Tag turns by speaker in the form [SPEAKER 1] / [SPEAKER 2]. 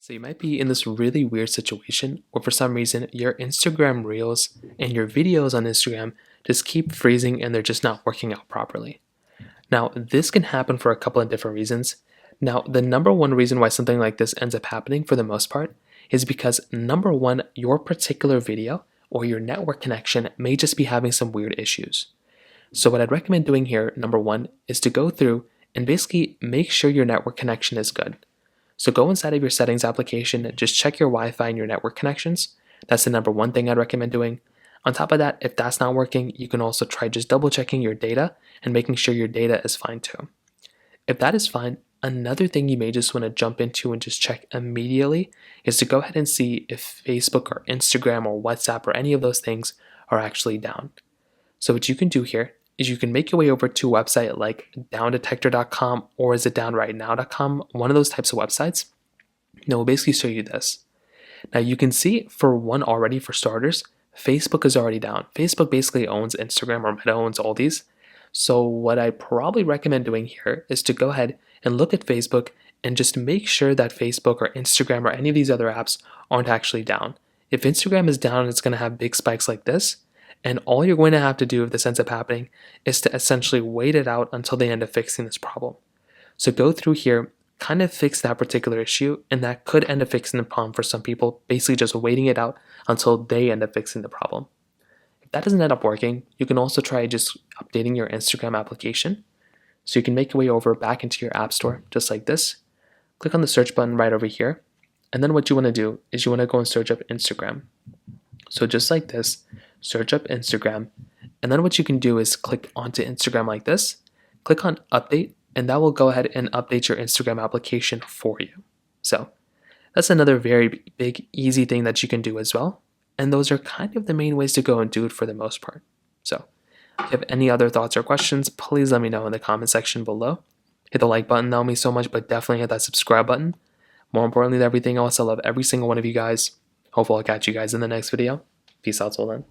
[SPEAKER 1] So you might be in this really weird situation where for some reason your Instagram Reels and your videos on Instagram just keep freezing and they're just not working out properly. Now, this can happen for a couple of different reasons. Now, the number one reason why something like this ends up happening for the most part is because number one, your particular video or your network connection may just be having some weird issues. So what I'd recommend doing here, number one, is to go through and basically make sure your network connection is good. So go inside of your settings application, just check your Wi-Fi and your network connections. That's the number one thing I'd recommend doing. On top of that, if that's not working, you can also try just double checking your data and making sure your data is fine too. If that is fine, another thing you may just want to jump into and just check immediately is to go ahead and see if Facebook or Instagram or WhatsApp or any of those things are actually down. So what you can do here is you can make your way over to a website like downdetector.com or is it downrightnow.com, one of those types of websites. And it will basically show you this. Now you can see for one already, for starters, Facebook is already down. Facebook basically owns Instagram, or Meta owns all these. So what I probably recommend doing here is to go ahead and look at Facebook and just make sure that Facebook or Instagram or any of these other apps aren't actually down. If Instagram is down, it's going to have big spikes like this. And all you're going to have to do if this ends up happening is to essentially wait it out until they end up fixing this problem. So go through here, kind of fix that particular issue, and that could end up fixing the problem for some people, basically just waiting it out until they end up fixing the problem. If that doesn't end up working, you can also try just updating your Instagram application. So you can make your way over back into your app store, just like this. Click on the search button right over here. And then what you want to do is you want to go and search up Instagram. So just like this, search up Instagram. And then what you can do is click onto Instagram like this, click on update, and that will go ahead and update your Instagram application for you. So that's another very big, easy thing that you can do as well. And those are kind of the main ways to go and do it for the most part. So if you have any other thoughts or questions, please let me know in the comment section below. Hit the like button, that would mean so much, but definitely hit that subscribe button. More importantly than everything else, I love every single one of you guys. Hopefully I'll catch you guys in the next video. Peace out till then.